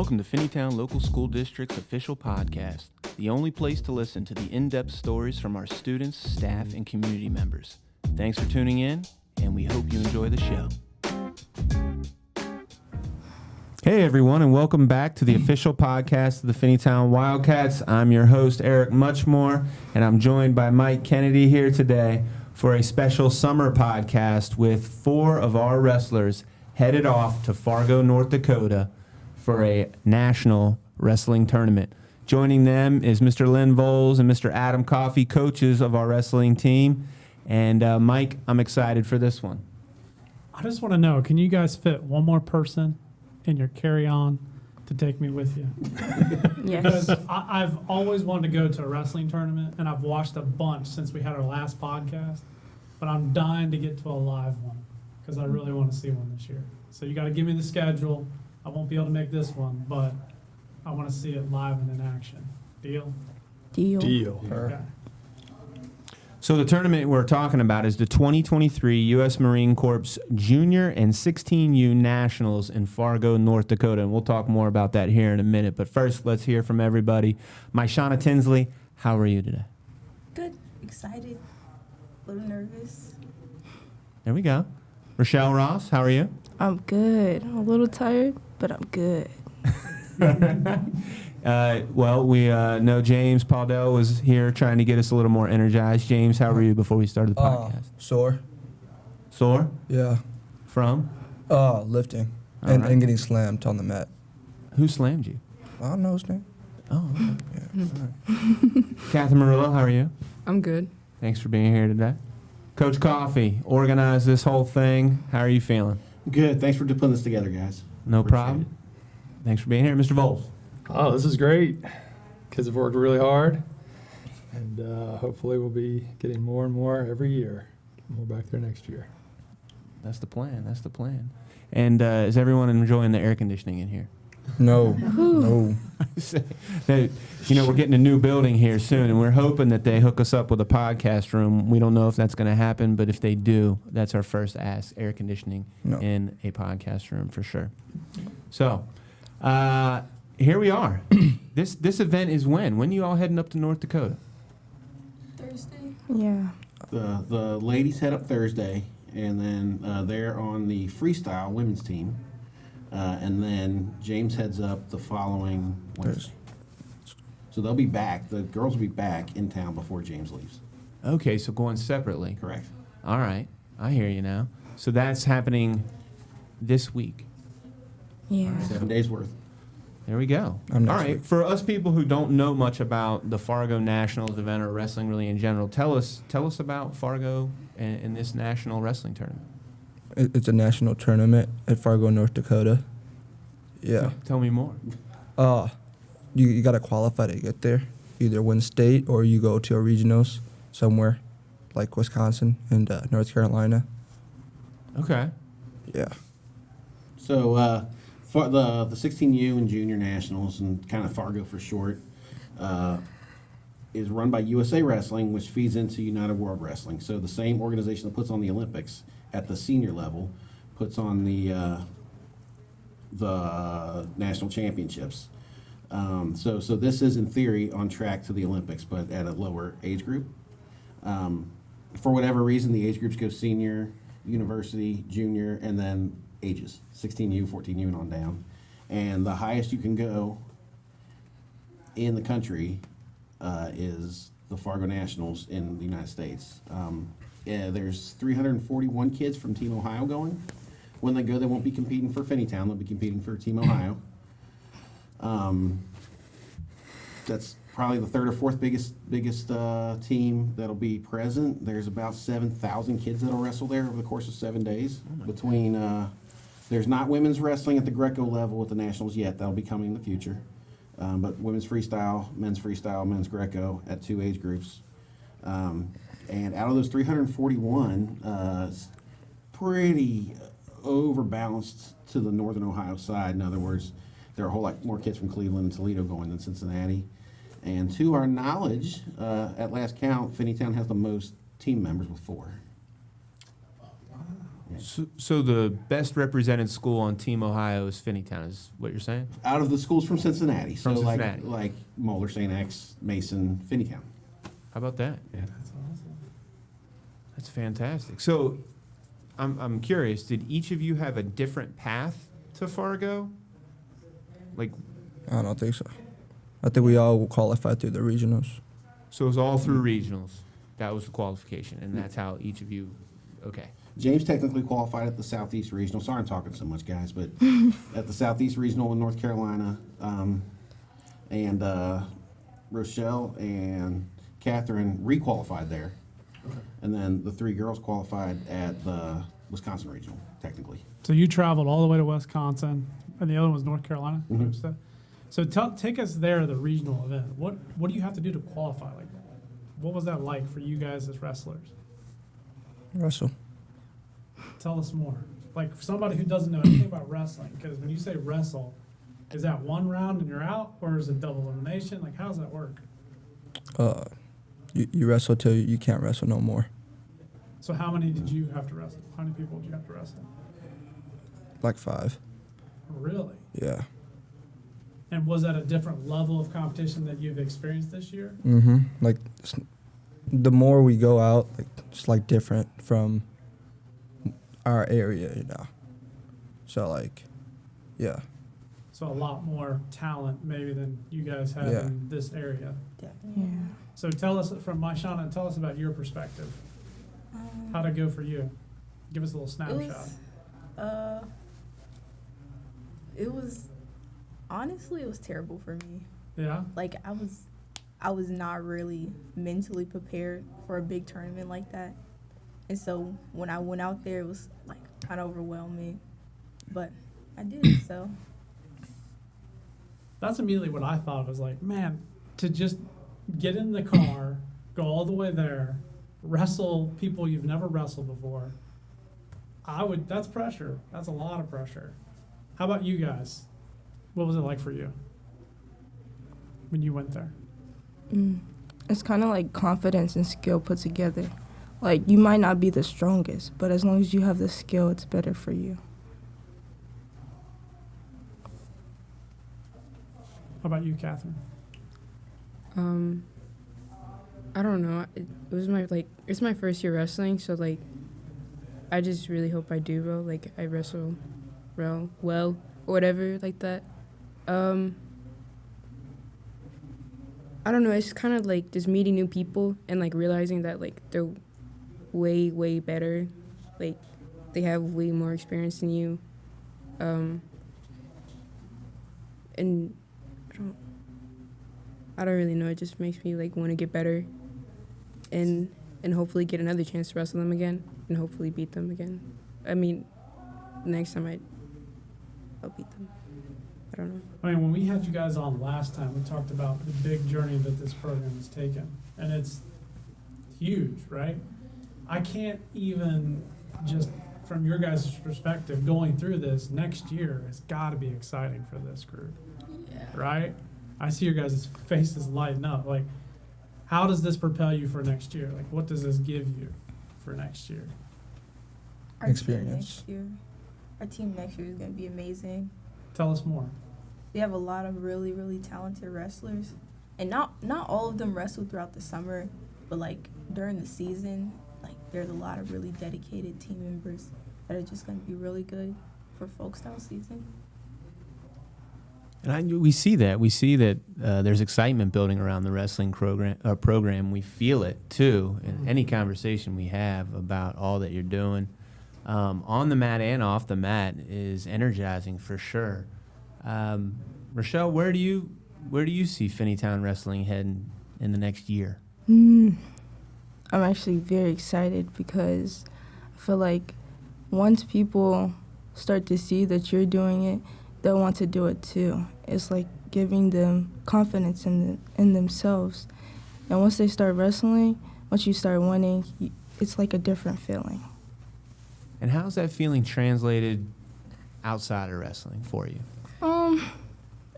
Welcome to Finneytown Local School District's official podcast, the only place to listen to the in-depth stories from our students, staff, and community members. Thanks for tuning in, and we hope you enjoy the show. Hey everyone, and welcome back to the official podcast of the Finneytown Wildcats. I'm your host, Eric Muchmore, and I'm joined by Mike Kennedy here today for a special summer podcast with 4 of our wrestlers headed off to Fargo, North Dakota for a national wrestling tournament. Joining them is Mr. Lynn Volz and Mr. Adam Coffey, coaches of our wrestling team. And Mike, I'm excited for this one. I just want to know, can you guys fit one more person in your carry-on to take me with you? Yes. Because I've always wanted to go to a wrestling tournament, and I've watched a bunch since we had our last podcast, but I'm dying to get to a live one because I really want to see one this year. So you got to give me the schedule. I won't be able to make this one, but I want to see it live and in action. Deal? Deal. Okay. So the tournament we're talking about is the 2023 U.S. Marine Corps Junior and 16U Nationals in Fargo, North Dakota. And we'll talk more about that here in a minute. But first, let's hear from everybody. My'Shawnna Tinsley, how are you today? Good. Excited. A little nervous. There we go. Rochelle Ross, how are you? I'm good. I'm a little tired, but I'm good. Well, we know James Paudel was here trying to get us a little more energized. James, how were you before we started the podcast? Sore. Sore? Yeah. From? Lifting. All And, right. and getting slammed on the mat. Who slammed you? I don't know his name. Oh, okay. All right. Katherine Murillo, how are you? I'm good. Thanks for being here today. Coach Coffey organized this whole thing. How are you feeling? Good. Thanks for putting this together, guys. No Appreciate problem. Thanks for being here. Mr. Volz. Oh, this is great. Kids have worked really hard, and hopefully we'll be getting more and more every year. Get more back there next year. That's the plan. That's the plan. And is everyone enjoying the air conditioning in here? No. No. We're getting a new building here soon, and we're hoping that they hook us up with a podcast room. We don't know if that's going to happen, but if they do, that's our first ask, air conditioning in a podcast room for sure. So here we are. This event is when? When you all heading up to North Dakota? Thursday. Yeah. The ladies head up Thursday, and then they're on the freestyle women's team. And then James heads up the following Wednesday. So they'll be back. The girls will be back in town before James leaves. Okay, so going separately. Correct. All right. I hear you now. So that's happening this week. Yeah. 7 days worth. There we go. All right. For us people who don't know much about the Fargo Nationals event or wrestling really in general, tell us about Fargo and this national wrestling tournament. It's a national tournament at Fargo, North Dakota. Yeah. Tell me more. You got to qualify to get there. Either win state or you go to a regionals somewhere like Wisconsin and North Carolina. Okay. Yeah. So for the 16U and Junior Nationals, and kind of Fargo for short, is run by USA Wrestling, which feeds into United World Wrestling. So the same organization that puts on the Olympics at the senior level puts on the national championships. So this is in theory on track to the Olympics, but at a lower age group. For whatever reason, the age groups go senior, university, junior, and then ages, 16U, 14U, and on down. And the highest you can go in the country is the Fargo Nationals in the United States. There's 341 kids from Team Ohio going. When they go, they won't be competing for Finneytown. They'll be competing for Team Ohio. That's probably the third or fourth biggest team that'll be present. There's about 7,000 kids that'll wrestle there over the course of 7 days. There's not women's wrestling at the Greco level at the Nationals yet. That'll be coming in the future. But women's freestyle, men's Greco at 2 age groups. And out of those 341, pretty overbalanced to the northern Ohio side. In other words, there are a whole lot more kids from Cleveland and Toledo going than Cincinnati. And to our knowledge, at last count, Finneytown has the most team members with 4. So the best represented school on Team Ohio is Finneytown, is what you're saying? Out of the schools from Cincinnati. From So Cincinnati. like Moeller, St. X, Mason, Finneytown. How about that? Yeah. That's awesome. That's fantastic. So I'm curious, did each of you have a different path to Fargo? Like, I don't think so. I think we all qualified through the regionals. so it was all through regionals. That was the qualification, and that's how each of you, okay. James technically qualified at the Southeast Regional. Sorry I'm talking so much, guys, but at the Southeast Regional in North Carolina, and Rochelle and Katherine requalified there. And then the 3 girls qualified at the Wisconsin Regional, technically. So you traveled all the way to Wisconsin, and the other one was North Carolina. Is that what you said? So take us there, the regional event. What do you have to do to qualify? Like, what was that like for you guys as wrestlers? Russell. Tell us more. Like, for somebody who doesn't know anything about wrestling, because when you say wrestle, is that 1 round and you're out, or is it double elimination? Like, how does that work? You wrestle till you can't wrestle no more. So how many did you have to wrestle? How many people did you have to wrestle? Like 5. Really? Yeah. And was that a different level of competition that you've experienced this year? Mm-hmm. Like, the more we go out, like, it's like different from our area, you know. So, like, yeah. So a lot more talent maybe than you guys have Yeah. in this area. Definitely. Yeah. So tell us from My'Shawnna, tell us about your perspective. How'd it go for you? Give us a little It snapshot. was, it was, honestly, it was terrible for me. Yeah? Like, I was not really mentally prepared for a big tournament like that. And so when I went out there, it was like kind of overwhelming, but I did it, so. That's immediately what I thought. Was like, man, to just get in the car, go all the way there, wrestle people you've never wrestled before. That's pressure. That's a lot of pressure. How about you guys? What was it like for you when you went there? It's kind of like confidence and skill put together. Like, you might not be the strongest, but as long as you have the skill, it's better for you. How about you, Catherine? I don't know. It was it's my first year wrestling, so like, I just really hope I do well. Like, I wrestle well, or whatever like that. I don't know. It's kind of like just meeting new people and like realizing that like they're way, way better. Like, they have way more experience than you. And I don't really know. It just makes me like want to get better, and hopefully get another chance to wrestle them again, and hopefully beat them again. I mean, next time I'll beat them. I don't know. I mean, when we had you guys on last time, we talked about the big journey that this program has taken, and it's huge, right? I can't even just from your guys' perspective going through this next year, it's got to be exciting for this group, right? I see your guys' faces lighting up. Like, how does this propel you for next year? Like, what does this give you for next year? Our Experience. Our team next year is going to be amazing. Tell us more. We have a lot of really, really talented wrestlers. And not all of them wrestle throughout the summer, but like during the season, like there's a lot of really dedicated team members that are just going to be really good for folk style season. And we see that. We see that there's excitement building around the wrestling program. We feel it, too, in any conversation we have about all that you're doing. On the mat and off the mat is energizing for sure. Rochelle, where do you see Finneytown Wrestling heading in the next year? I'm actually very excited because I feel like once people start to see that you're doing it, they'll want to do it too. It's like giving them confidence in themselves. And once they start wrestling, once you start winning, it's like a different feeling. And how's that feeling translated outside of wrestling for you?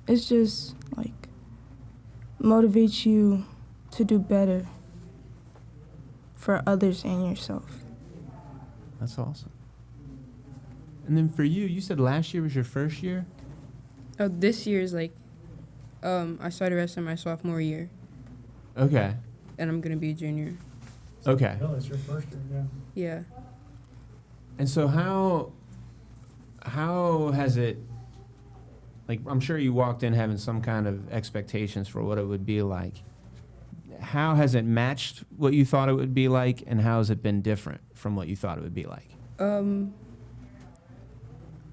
It's just like motivates you to do better for others and yourself. That's awesome. And then for you, you said last year was your first year? Oh, this year is like, I started wrestling my sophomore year, Okay. and I'm gonna be a junior. Okay. Really, it's your first year, yeah. Yeah. And so how has it, like, I'm sure you walked in having some kind of expectations for what it would be like. How has it matched what you thought it would be like, and how has it been different from what you thought it would be like?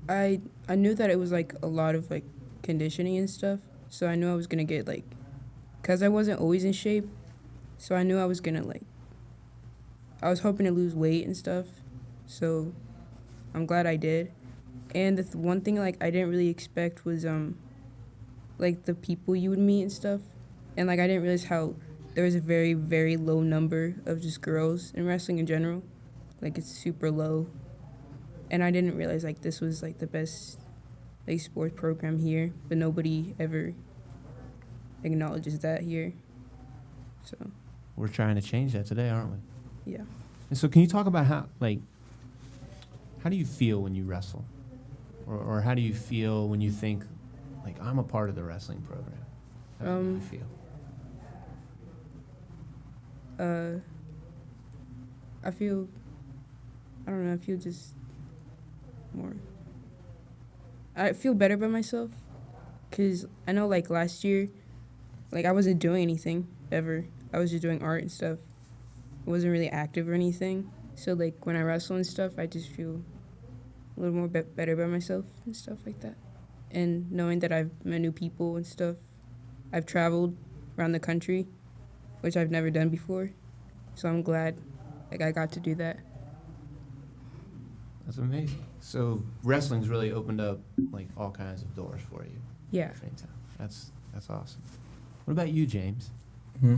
I knew that it was like a lot of like conditioning and stuff, so I knew I was gonna get like, cause I wasn't always in shape, so I knew I was gonna like, I was hoping to lose weight and stuff, so I'm glad I did. And the one thing like I didn't really expect was like the people you would meet and stuff, and like I didn't realize how there was a very, very low number of just girls in wrestling in general, like it's super low. And I didn't realize like this was like the best like sports program here, but nobody ever acknowledges that here. So We're trying to change that today, aren't we? yeah. And so can you talk about how do you feel when you wrestle? Or how do you feel when you think, like, I'm a part of the wrestling program? How do you feel? I don't know, I feel just more, I feel better by myself, because I know like last year, like I wasn't doing anything ever. I was just doing art and stuff. I wasn't really active or anything. So like when I wrestle and stuff, I just feel a little more better by myself and stuff like that. And knowing that I've met new people and stuff. I've traveled around the country, which I've never done before. So I'm glad like I got to do that. That's amazing. So wrestling's really opened up like all kinds of doors for you. Yeah. at Finneytown. That's awesome. What about you, James? Hmm?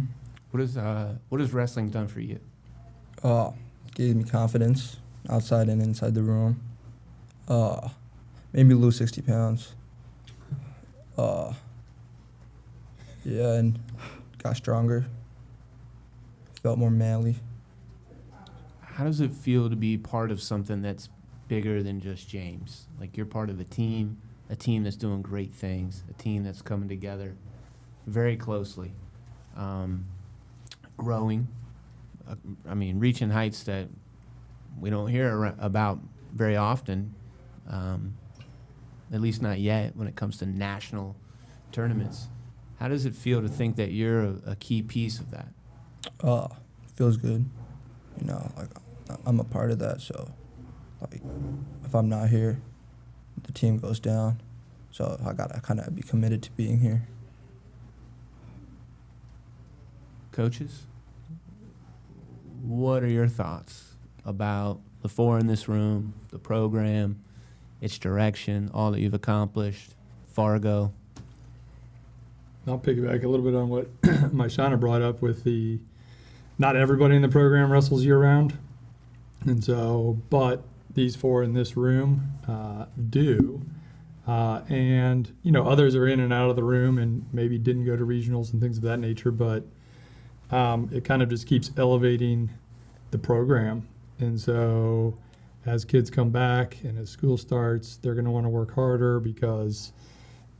What has wrestling done for you? Gave me confidence outside and inside the room. Made me lose 60 pounds. Yeah, and got stronger. Felt more manly. How does it feel to be part of something that's bigger than just James? Like you're part of a team that's doing great things, a team that's coming together very closely, growing. Reaching heights that we don't hear about very often, at least not yet when it comes to national tournaments. How does it feel to think that you're a key piece of that? Feels good. You know, like I'm a part of that, so like if I'm not here, the team goes down. So I gotta kind of be committed to being here. Coaches, what are your thoughts about the four in this room, the program, its direction, all that you've accomplished, Fargo? I'll piggyback a little bit on what My'Shawnna brought up with the not everybody in the program wrestles year round. And so, but these four in this room do. And, you know, others are in and out of the room and maybe didn't go to regionals and things of that nature, but it kind of just keeps elevating the program. And so as kids come back and as school starts, they're going to want to work harder because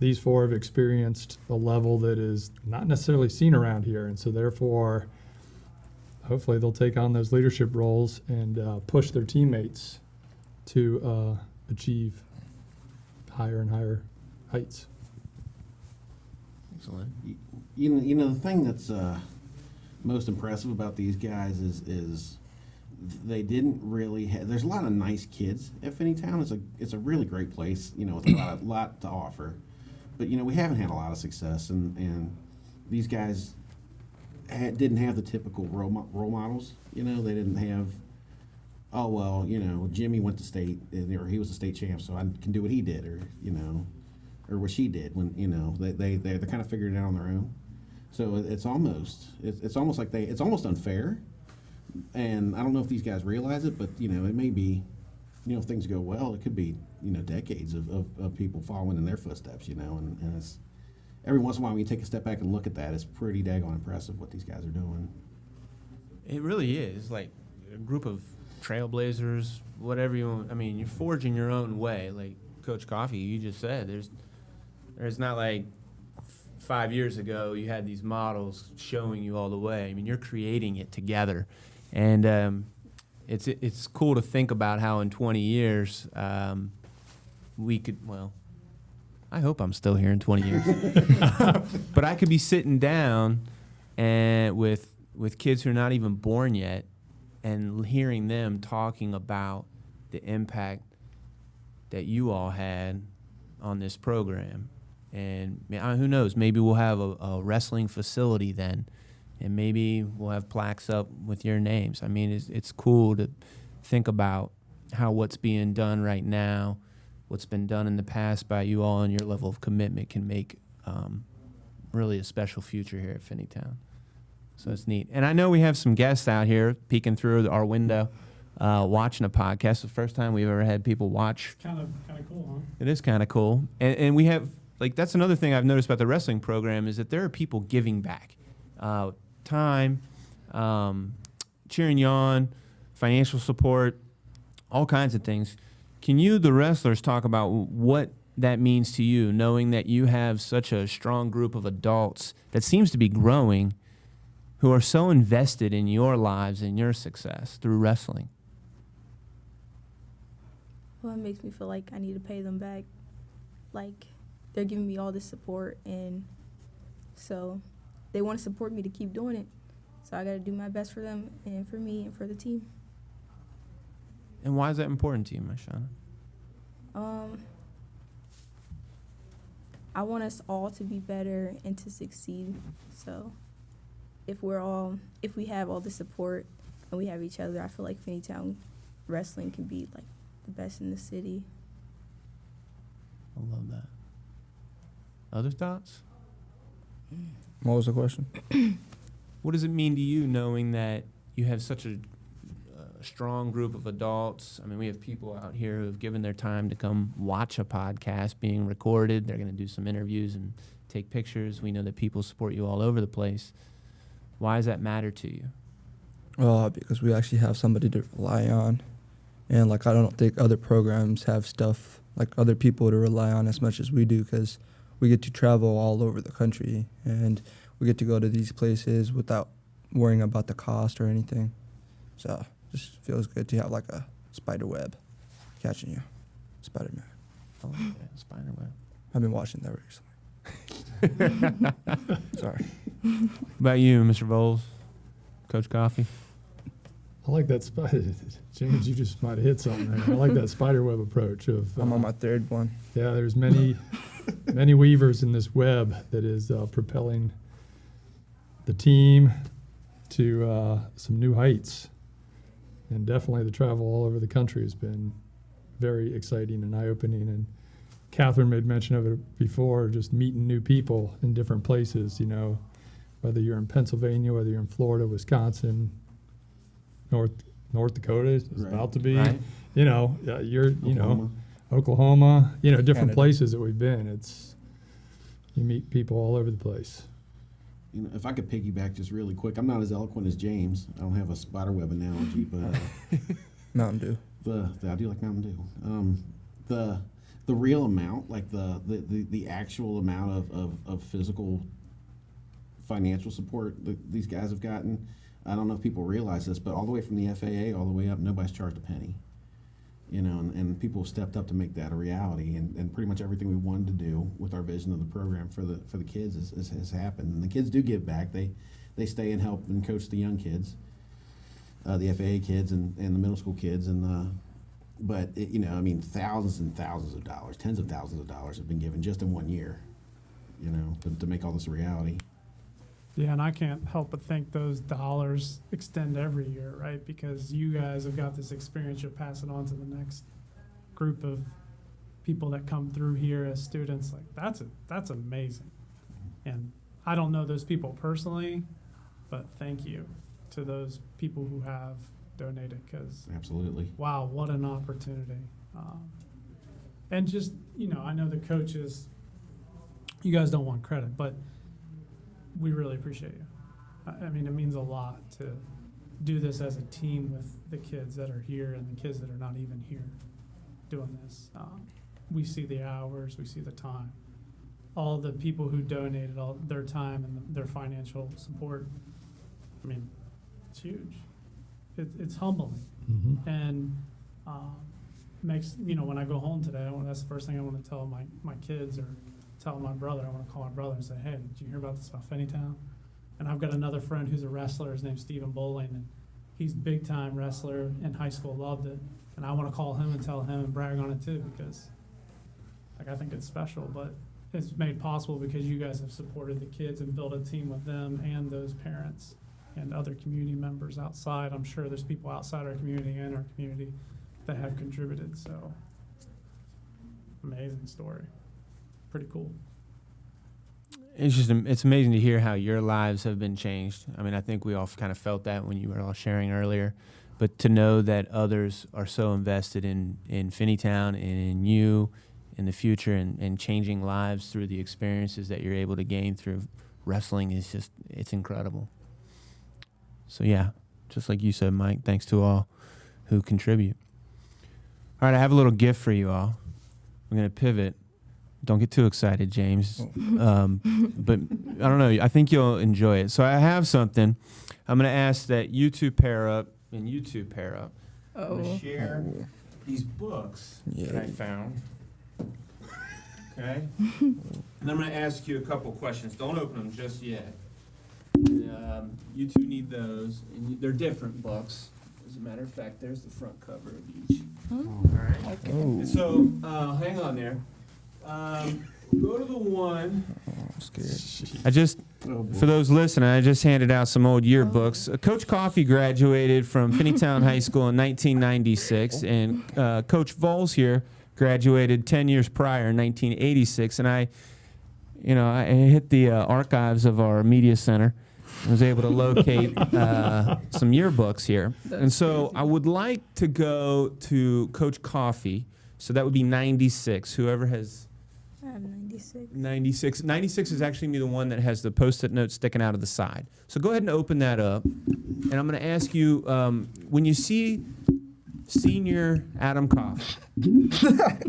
these four have experienced a level that is not necessarily seen around here. And so therefore, hopefully they'll take on those leadership roles and push their teammates to achieve higher and higher heights. Excellent. You know the thing that's most impressive about these guys is they didn't really have. There's a lot of nice kids at Finneytown. It's a really great place, you know, with a lot to offer. But you know we haven't had a lot of success, and these guys didn't have the typical role models. You know, they didn't have. Oh well, you know, Jimmy went to state, or he was a state champ, so I can do what he did, or you know, or what she did. When you know they're kind of figuring it out on their own. So it's almost like it's almost unfair, and I don't know if these guys realize it, but you know, it may be, you know, if things go well, it could be, you know, decades of people following in their footsteps, you know, and it's every once in a while when you take a step back and look at that, it's pretty daggone impressive what these guys are doing. It really is like a group of trailblazers, whatever you want. I mean, you're forging your own way. Like Coach Coffey, you just said, there's not like 5 years ago you had these models showing you all the way. I mean, you're creating it together. And it's cool to think about how in 20 years we could, well, I hope I'm still here in 20 years. But I could be sitting down and with kids who are not even born yet and hearing them talking about the impact that you all had on this program. And who knows, maybe we'll have a wrestling facility then, and maybe we'll have plaques up with your names. I mean, it's cool to think about how what's being done right now, what's been done in the past by you all, and your level of commitment can make really a special future here at Finneytown. So it's neat. And I know we have some guests out here peeking through our window, watching a podcast. The first time we've ever had people watch. Kind of cool, huh? It is kind of cool. And we have, like, that's another thing I've noticed about the wrestling program is that there are people giving back. Time, cheering you on, financial support, all kinds of things. Can you, the wrestlers, talk about what that means to you, knowing that you have such a strong group of adults that seems to be growing who are so invested in your lives and your success through wrestling? Well, it makes me feel like I need to pay them back. Like, they're giving me all this support, and so they want to support me to keep doing it. So I got to do my best for them and for me and for the team. And why is that important to you, My'Shawnna? I want us all to be better and to succeed. So if we have all the support and we have each other, I feel like Finneytown Wrestling can be like the best in the city. I love that. Other thoughts? What was the question? What does it mean to you knowing that you have such a strong group of adults? I mean, we have people out here who have given their time to come watch a podcast being recorded. They're going to do some interviews and take pictures. We know that people support you all over the place. Why does that matter to you? Because we actually have somebody to rely on. And, like, I don't think other programs have stuff, like, other people to rely on as much as we do, because we get to travel all over the country, and we get to go to these places without worrying about the cost or anything. So it just feels good to have, like, a spider web catching you. Spider-Man. I like that, spider web. I've been watching that recently. Sorry. About you, Mr. Volz, Coach Coffey? I like that spider. James, you just might have hit something there. I like that spider web approach of. I'm on my third one. Yeah, there's many weavers in this web that is propelling the team to some new heights. And definitely the travel all over the country has been very exciting and eye-opening. And Katherine made mention of it before, just meeting new people in different places, you know, whether you're in Pennsylvania, whether you're in Florida, Wisconsin, North Dakota is Right. about to be, Right. you know, Oklahoma, you know, different Canada. places that we've been. It's, you meet people all over the place. You know, if I could piggyback just really quick, I'm not as eloquent as James. I don't have a spiderweb analogy, but Mountain Dew. I do like Mountain Dew. The real amount, like the actual amount of physical financial support that these guys have gotten. I don't know if people realize this, but all the way from the FAA all the way up, nobody's charged a penny. You know, and people have stepped up to make that a reality, and pretty much everything we wanted to do with our vision of the program for the kids has happened. And the kids do give back. They stay and help and coach the young kids, the FAA kids and the middle school kids, but you know, I mean, thousands and thousands of dollars, tens of thousands of dollars have been given just in 1 year, you know, to make all this a reality. Yeah, and I can't help but think those dollars extend every year, right? Because you guys have got this experience, you'll pass it on to the next group of people that come through here as students. Like, that's amazing. And I don't know those people personally, but thank you to those people who have donated, because Absolutely. wow, what an opportunity. And just, you know, I know the coaches, you guys don't want credit, but we really appreciate you. I mean, it means a lot to do this as a team with the kids that are here and the kids that are not even here doing this. We see the hours, we see the time. All the people who donated all their time and their financial support, I mean, it's huge. It's humbling. Mm-hmm. And makes, when I go home today, that's the first thing I want to tell my kids or tell my brother. I want to call my brother and say, hey, did you hear about this about Finneytown? And I've got another friend who's a wrestler. His name's Stephen Bowling, and he's big time wrestler in high school, loved it. And I want to call him and tell him and brag on it too, because I think it's special, but it's made possible because you guys have supported the kids and built a team with them and those parents and other community members outside. I'm sure there's people outside our community and our community that have contributed. So amazing story. Pretty cool. It's amazing to hear how your lives have been changed. I mean, I think we all kind of felt that when you were all sharing earlier, but to know that others are so invested in Finneytown and in you in the future and changing lives through the experiences that you're able to gain through wrestling is it's incredible. So yeah, just like you said, Mike, thanks to all who contribute. All right, I have a little gift for you all. I'm going to pivot. Don't get too excited, James. But I don't know. I think you'll enjoy it. So I have something. I'm going to ask that you two pair up and you two pair up. I'm going to share these books that I found. Okay? And I'm going to ask you a couple questions. Don't open them just yet. You two need those. And they're different books. As a matter of fact, there's the front cover of each. All right? Okay. So hang on there. Go to the one. I'm scared. For those listening, I just handed out some old yearbooks. Coach Coffey graduated from Finneytown High School in 1996, and Coach Volz here graduated 10 years prior in 1986. And I hit the archives of our media center. I was able to locate some yearbooks here. And so I would like to go to Coach Coffey. So that would be 96. Whoever has... I have 96. 96. 96 is actually the one that has the Post-it note sticking out of the side. So go ahead and open that up. And I'm going to ask you, when you see Senior Adam Coffey,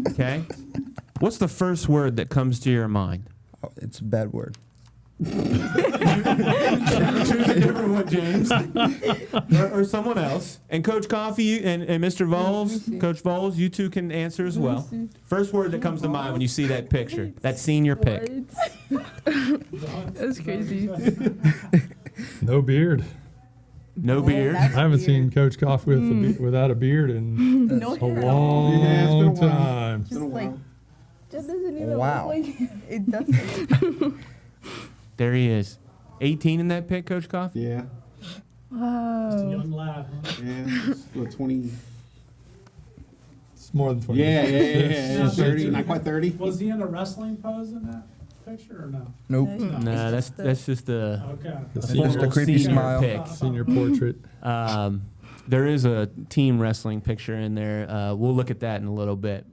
okay, what's the first word that comes to your mind? Oh, it's a bad word. Choose a different one, James. or someone else. And Coach Coffey and Mr. Volz, Coach Volz, you two can answer as well. First word that comes to mind when you see that picture, that senior pic. That's crazy. No beard. No beard. I haven't seen Coach Coffey without a beard in No a hair at long Yeah, it's been a while. time. Just like, just doesn't even Wow. look like it doesn't. There he is. 18 in that pic, Coach Coffey? Yeah, Just a Wow. young lad, huh? yeah, what, 20? It's more than 20. Yeah, 30, not quite 30. Was he in a wrestling pose in that picture or no? Nope. No. Nah, that's just a Okay. The Just senior, a creepy senior smile. pic. senior portrait. There is a team wrestling picture in there. We'll look at that in a little bit.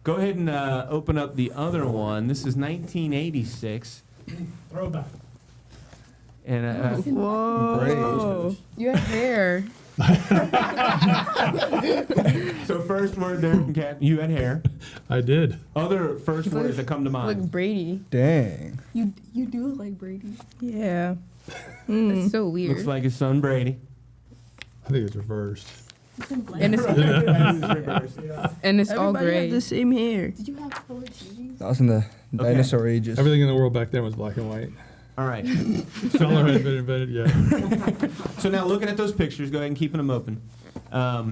Go ahead and open up the other one. This is 1986. Throwback. And Whoa. You have hair. so first word there, Kat, you had hair. I did. Other first words that come to Like mind. Brady. Dang. You do look like Brady. Yeah. That's so weird. Looks like his son Brady. I think it's reversed. And it's, and it's all Everybody gray. have the same hair. Did you have colored TVs? That was in the dinosaur ages. Everything in the world back then was black and white. All right. Color hadn't been invented yet. So now looking at those pictures, go ahead and keeping them open. I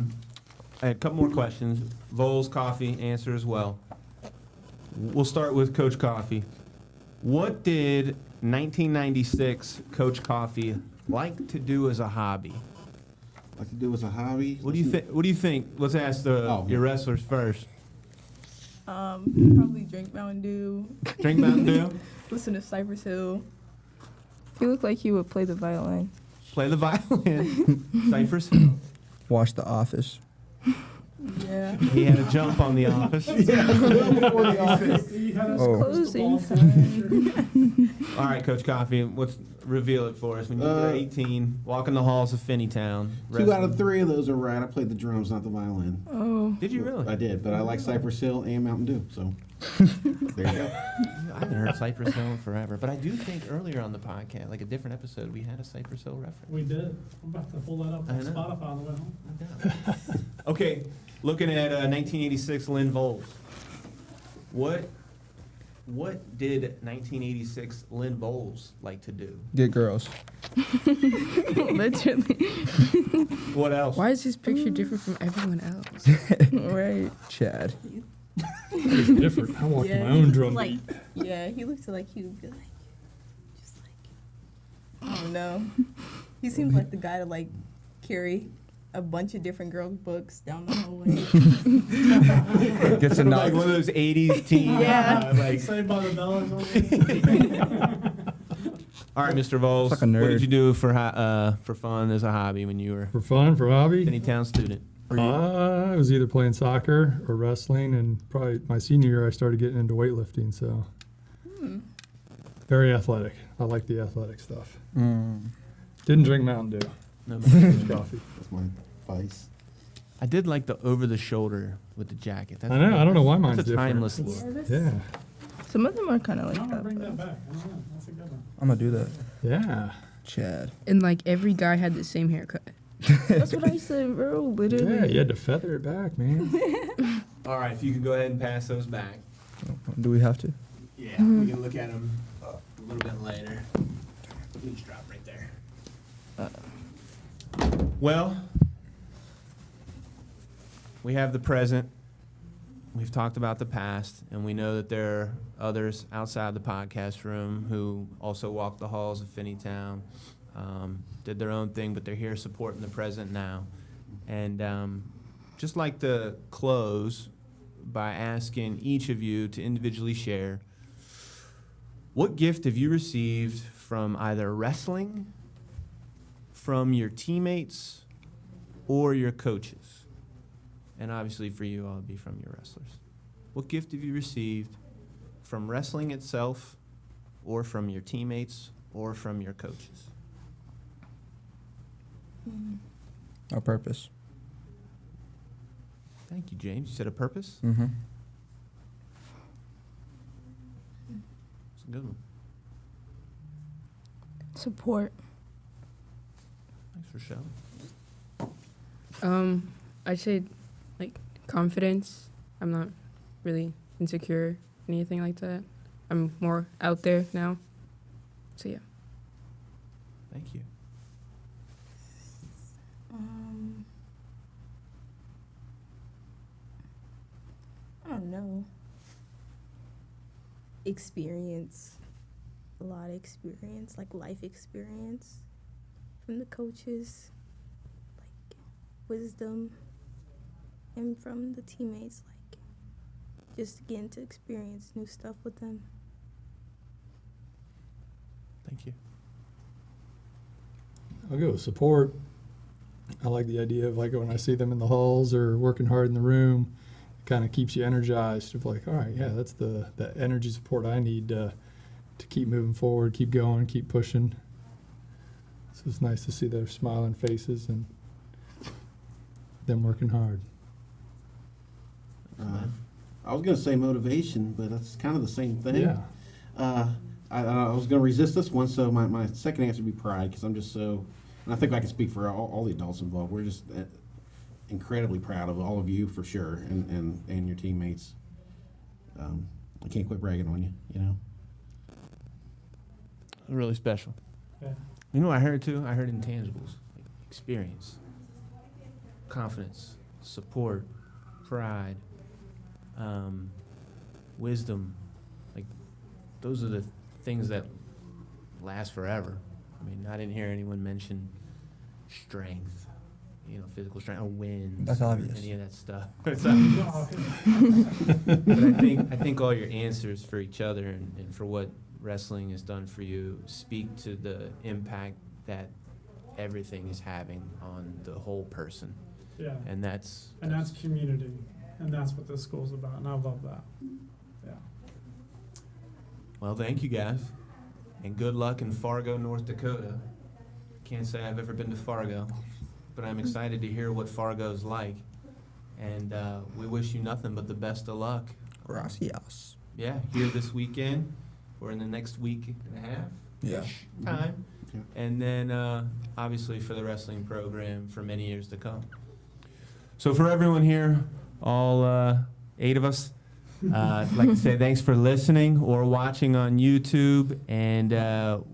had a couple more questions. Volz, Coffey, answer as well. We'll start with Coach Coffey. What did 1996 Coach Coffey like to do as a hobby? Like to do as a hobby. What do you think? What do you think? Let's ask your wrestlers first. Probably drink Mountain Dew, Drink Mountain Dew. listen to Cypress Hill. He looked like he would play the violin. Play the violin. Cypress Hill. Watch The Office. Yeah. Yeah. He had a jump on The Office. Before the office. He had his Oh. crystal ball Closing. All right, Coach Coffey, reveal it for us. When you were 18, walking the halls of Finneytown. 2 out of 3 of those are right. I played the drums, not the violin. Oh. Did you really? I did, but I like Cypress Hill and Mountain Dew, so there you go. I haven't heard Cypress Hill in forever, but I do think earlier on the podcast, like a different episode, we had a Cypress Hill reference. We did. I'm about to pull that up I on know. Spotify on the way home. Okay, looking at 1986 Lynn Volz. What did 1986 Lynn Volz like to do? Get girls. Literally. What else? Why is this picture different from everyone else? Right. Chad. It's different. I walked my own drum Like, beat. yeah, he looked like he would be like, just like, I don't know. He seems like the guy to like carry a bunch of different girls' books down the hallway. Gets a Like knock. one of those 80s teen, Yeah. like, Saved by the Bell or something. all right, Mr. Volz, It's like a what nerd. did you do for fun as a hobby when you were For fun, for hobby. a Finneytown student? I was either playing soccer or wrestling, and probably my senior year I started getting into weightlifting. So very athletic. I like the athletic stuff. Didn't drink Mountain Dew. No, Just coffee. That's my vice. I did like the over the shoulder with the jacket. That's I know. I don't know why mine's That's a different. timeless look. Yeah. Some of them are kind of I'm like gonna that. bring But that back. I don't know. That's a good one. I'm gonna do that. Yeah. Chad. And like every guy had the same haircut. that's what I said, bro. Literally. Yeah. You had to feather it back, man. All right, if you could go ahead and pass those back. Do we have to? Yeah, we can look at them a little bit later. Each drop right there. Well, we have the present. We've talked about the past, and we know that there are others outside the podcast room who also walk the halls of Finneytown, did their own thing, but they're here supporting the present now. And just like to close by asking each of you to individually share, what gift have you received from either wrestling, from your teammates, or your coaches? And obviously for you, I'll be from your wrestlers. What gift have you received from wrestling itself, or from your teammates, or from your coaches? Our purpose. Thank you, James. You said a purpose? Mm-hmm. It's a good one. Support. Thanks, Rochelle. I'd say like confidence. I'm not really insecure, anything like that. I'm more out there now. So yeah. Thank you. I don't know. Experience. A lot of experience, like life experience from the coaches, like wisdom, and from the teammates, like just getting to experience new stuff with them. Thank you. I'll go with support. I like the idea of like when I see them in the halls or working hard in the room, it kind of keeps you energized of like, all right, yeah, that's the energy support I need to keep moving forward, keep going, keep pushing. So it's nice to see their smiling faces and them working hard. I was going to say motivation, but that's kind of the same thing. Yeah. I was going to resist this one, so my second answer would be pride, because I'm just so, and I think I can speak for all the adults involved. We're just incredibly proud of all of you, for sure, and your teammates. I can't quit bragging on you, you know? Really special. Yeah. You know what I heard too? I heard intangibles. Like experience, confidence, support, pride, wisdom. Like those are the things that last forever. I mean, I didn't hear anyone mention strength, physical strength or wins. That's or obvious. Any of that stuff. It's obvious. But I think all your answers for each other and for what wrestling has done for you speak to the impact that everything is having on the whole person. Yeah. And that's community, and that's what this school's about, and I love that. Yeah. well, thank you guys, and good luck in Fargo, North Dakota. Can't say I've ever been to Fargo, but I'm excited to hear what Fargo's like, and we wish you nothing but the best of luck. Gracias. Yeah, here this weekend, or in the next week and a half. Yeah. Time. Yeah. And then obviously for the wrestling program for many years to come. So for everyone here, all 8 of us, I'd like to say thanks for listening or watching on YouTube. And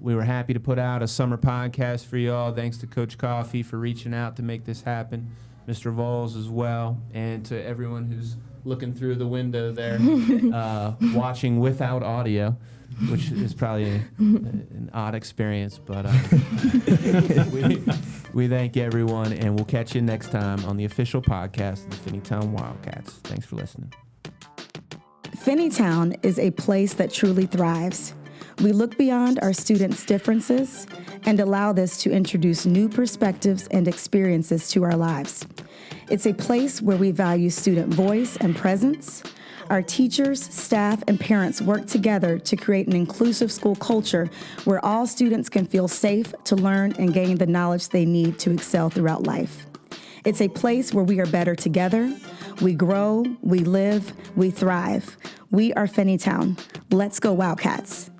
we were happy to put out a summer podcast for you all. Thanks to Coach Coffey for reaching out to make this happen. Mr. Volz as well. And to everyone who's looking through the window there, watching without audio, which is probably an odd experience, but we thank everyone, and we'll catch you next time on the official podcast of the Finneytown Wildcats. Thanks for listening. Finneytown is a place that truly thrives. We look beyond our students' differences and allow this to introduce new perspectives and experiences to our lives. It's a place where we value student voice and presence. Our teachers, staff, and parents work together to create an inclusive school culture where all students can feel safe to learn and gain the knowledge they need to excel throughout life. It's a place where we are better together. We grow, we live, we thrive. We are Finneytown. Let's go Wildcats.